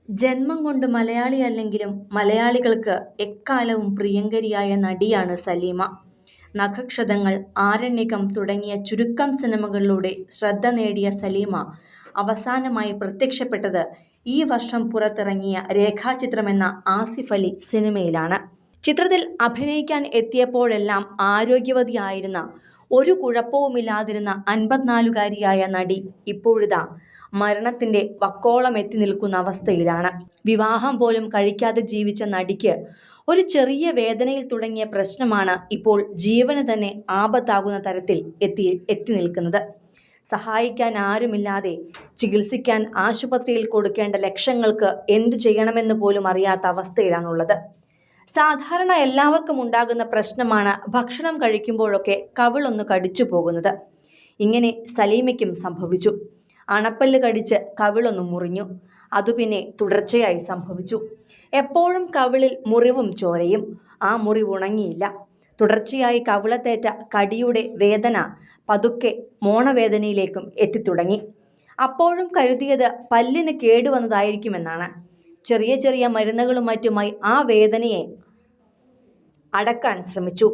ജന്മം കൊണ്ട് മലയാളിയല്ലെങ്കിലും മലയാളികൾക്ക് എക്കാലവും പ്രിയങ്കരിയായ നടിയാണ് സലീമ. നഖക്ഷതങ്ങൾ, ആരണ്യകം തുടങ്ങിയ ചുരുക്കം സിനിമകളിലൂടെ ശ്രദ്ധ നേടിയ സലീമ അവസാനമായി പ്രത്യക്ഷപ്പെട്ടത് ഈ വർഷം പുറത്തിറങ്ങിയ രേഖാചിത്രമെന്ന ആസിഫ് അലി സിനിമയിലാണ്. ചിത്രത്തിൽ അഭിനയിക്കാൻ എത്തിയപ്പോഴെല്ലാം ആരോഗ്യവതിയായിരുന്ന, ഒരു കുഴപ്പവുമില്ലാതിരുന്ന 54-കാരിയായ നടി ഇപ്പോഴിതാ മരണത്തിന്റെ വക്കോളം എത്തി നിൽക്കുന്ന അവസ്ഥയിലാണ്. വിവാഹം പോലും കഴിക്കാതെ ജീവിച്ച നടിക്ക് ഒരു ചെറിയ വേദനയിൽ തുടങ്ങിയ പ്രശ്നമാണ് ഇപ്പോൾ ജീവന് തന്നെ ആപത്താകുന്ന തരത്തിൽ എത്തി നിൽക്കുന്നത്. സഹായിക്കാൻ ആരുമില്ലാതെ ചികിത്സിക്കാൻ ആശുപത്രിയിൽ കൊടുക്കേണ്ട ലക്ഷങ്ങൾക്ക് എന്തു ചെയ്യണമെന്ന് പോലും അറിയാത്ത അവസ്ഥയിലാണുള്ളത്. സാധാരണ എല്ലാവർക്കും ഉണ്ടാകുന്ന പ്രശ്നമാണ് ഭക്ഷണം കഴിക്കുമ്പോഴൊക്കെ കവിളൊന്ന് കടിച്ചു പോകുന്നത്. ഇങ്ങനെ സലീമയ്ക്കും സംഭവിച്ചു. അണപ്പല്ല് കടിച്ച് കവിളൊന്ന് മുറിഞ്ഞു. അതു പിന്നെ തുടർച്ചയായി സംഭവിച്ചു. എപ്പോഴും കവിളിൽ മുറിവും ചോരയും. ആ മുറിവ് ഉണങ്ങിയില്ല. തുടർച്ചയായി കവിളത്തേറ്റ കടിയുടെ വേദന പതുക്കെ മോണവേദനയിലേക്കും എത്തിത്തുടങ്ങി. അപ്പോഴും കരുതിയത് പല്ലിന് കേടുവന്നതായിരിക്കുമെന്നാണ്. ചെറിയ ചെറിയ മരുന്നുകളും മറ്റുമായി ആ വേദനയെ അടക്കാൻ ശ്രമിച്ചു.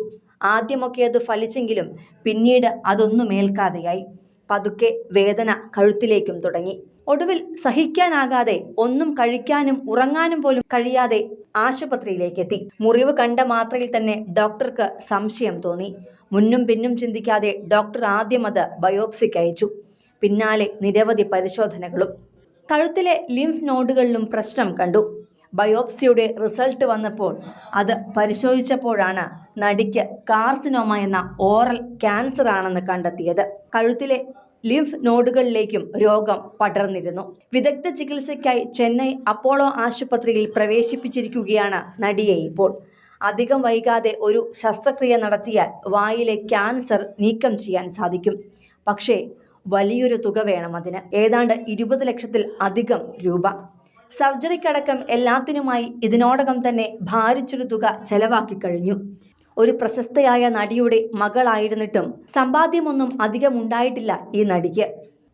ആദ്യമൊക്കെ അത് ഫലിച്ചെങ്കിലും പിന്നീട് അതൊന്നും ഏൽക്കാതെയായി. പതുക്കെ വേദന കഴുത്തിലേക്കും തുടങ്ങി. ഒടുവിൽ സഹിക്കാനാകാതെ ഒന്നും കഴിക്കാനും ഉറങ്ങാനും പോലും കഴിയാതെ ആശുപത്രിയിലേക്കെത്തി. മുറിവ് കണ്ട മാത്രയിൽ തന്നെ ഡോക്ടർക്ക് സംശയം തോന്നി. മുന്നും പിന്നും ചിന്തിക്കാതെ ഡോക്ടർ ആദ്യം അത് ബയോപ്സിക്ക് അയച്ചു. പിന്നാലെ നിരവധി പരിശോധനകളും. കഴുത്തിലെ ലിംഫ് നോഡുകളിലും പ്രശ്നം കണ്ടു. ബയോപ്സിയുടെ റിസൾട്ട് വന്നപ്പോൾ അത് പരിശോധിച്ചപ്പോഴാണ് നടിക്ക് കാർസിനോമ എന്ന ഓറൽ ക്യാൻസർ ആണെന്ന് കണ്ടെത്തിയത്. കഴുത്തിലെ ലിംഫ് നോഡുകളിലേക്കും രോഗം പടർന്നിരുന്നു. വിദഗ്ധ ചികിത്സയ്ക്കായി ചെന്നൈ അപ്പോളോ ആശുപത്രിയിൽ പ്രവേശിപ്പിച്ചിരിക്കുകയാണ് നടിയെ ഇപ്പോൾ. അധികം വൈകാതെ ഒരു ശസ്ത്രക്രിയ നടത്തിയാൽ വായിലെ ക്യാൻസർ നീക്കം ചെയ്യാൻ സാധിക്കും. പക്ഷേ വലിയൊരു തുക വേണം അതിന്. ഏതാണ്ട് 20 ലക്ഷത്തിൽ അധികം രൂപ. സർജറിക്കടക്കം എല്ലാത്തിനുമായി ഇതിനോടകം തന്നെ ഭാരിച്ചൊരു തുക ചെലവാക്കി കഴിഞ്ഞു. ഒരു പ്രശസ്തയായ നടിയുടെ മകളായിരുന്നിട്ടും സമ്പാദ്യമൊന്നും അധികം ഉണ്ടായിട്ടില്ല ഈ നടിക്ക്.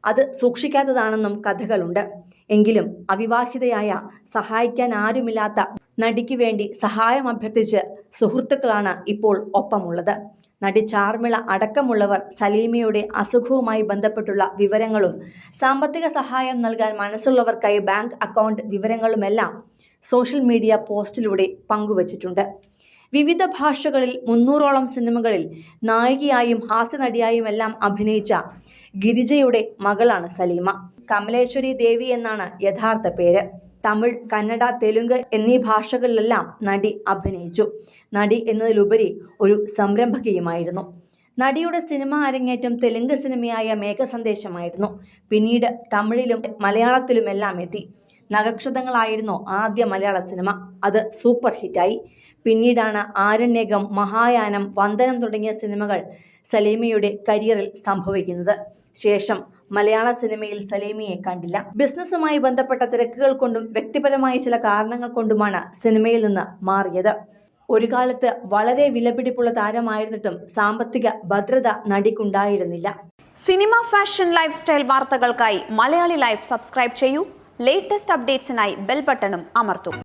അത് സൂക്ഷിക്കാത്തതാണെന്നും കഥകളുണ്ട്. എങ്കിലും അവിവാഹിതയായ, സഹായിക്കാൻ ആരുമില്ലാത്ത നടിക്ക് വേണ്ടി സഹായം അഭ്യർത്ഥിച്ച് സുഹൃത്തുക്കളാണ് ഇപ്പോൾ ഒപ്പമുള്ളത്. നടി ചാർമിള അടക്കമുള്ളവർ സലീമയുടെ അസുഖവുമായി ബന്ധപ്പെട്ടുള്ള വിവരങ്ങളും സാമ്പത്തിക സഹായം നൽകാൻ മനസ്സുള്ളവർക്കായി ബാങ്ക് അക്കൗണ്ട് വിവരങ്ങളുമെല്ലാം സോഷ്യൽ മീഡിയ പോസ്റ്റിലൂടെ പങ്കുവച്ചിട്ടുണ്ട്. വിവിധ ഭാഷകളിൽ 300ഓളം സിനിമകളിൽ നായികയായും ഹാസ്യനടിയായുമെല്ലാം അഭിനയിച്ച ഗിരിജയുടെ മകളാണ് സലീമ. കമലേശ്വരി ദേവി എന്നാണ് യഥാർത്ഥ പേര്. തമിഴ്, കന്നഡ, തെലുങ്ക് എന്നീ ഭാഷകളിലെല്ലാം നടി അഭിനയിച്ചു. നടി എന്നതിലുപരി ഒരു സംരംഭകയുമായിരുന്നു. നടിയുടെ സിനിമ അരങ്ങേറ്റം തെലുങ്ക് സിനിമയായ മേഘസന്ദേശമായിരുന്നു. പിന്നീട് തമിഴിലും മലയാളത്തിലുമെല്ലാം എത്തി. നഖക്ഷതങ്ങളായിരുന്നു ആദ്യ മലയാള സിനിമ. അത് സൂപ്പർ ഹിറ്റായി. പിന്നീടാണ് ആരണ്യകം, മഹായാനം, വന്ദനം തുടങ്ങിയ സിനിമകൾ സലീമയുടെ കരിയറിൽ സംഭവിക്കുന്നത്. ശേഷം മലയാള സിനിമയിൽ സലീമയെ കണ്ടില്ല. ബിസിനസ്സുമായി ബന്ധപ്പെട്ട തിരക്കുകൾ കൊണ്ടും വ്യക്തിപരമായ ചില കാരണങ്ങൾ കൊണ്ടുമാണ് സിനിമയിൽ നിന്ന് മാറിയത്. ഒരു കാലത്ത് വളരെ വിലപിടിപ്പുള്ള താരമായിരുന്നിട്ടും സാമ്പത്തിക ഭദ്രത നടിക്കുണ്ടായിരുന്നില്ല. സിനിമ, ഫാഷൻ, ലൈഫ് സ്റ്റൈൽ വാർത്തകൾക്കായി മലയാളി ലൈഫ് സബ്സ്ക്രൈബ് ചെയ്യൂ. ലേറ്റസ്റ്റ് അപ്ഡേറ്റ്സിനായി ബെൽ ബട്ടണും അമർത്തൂ.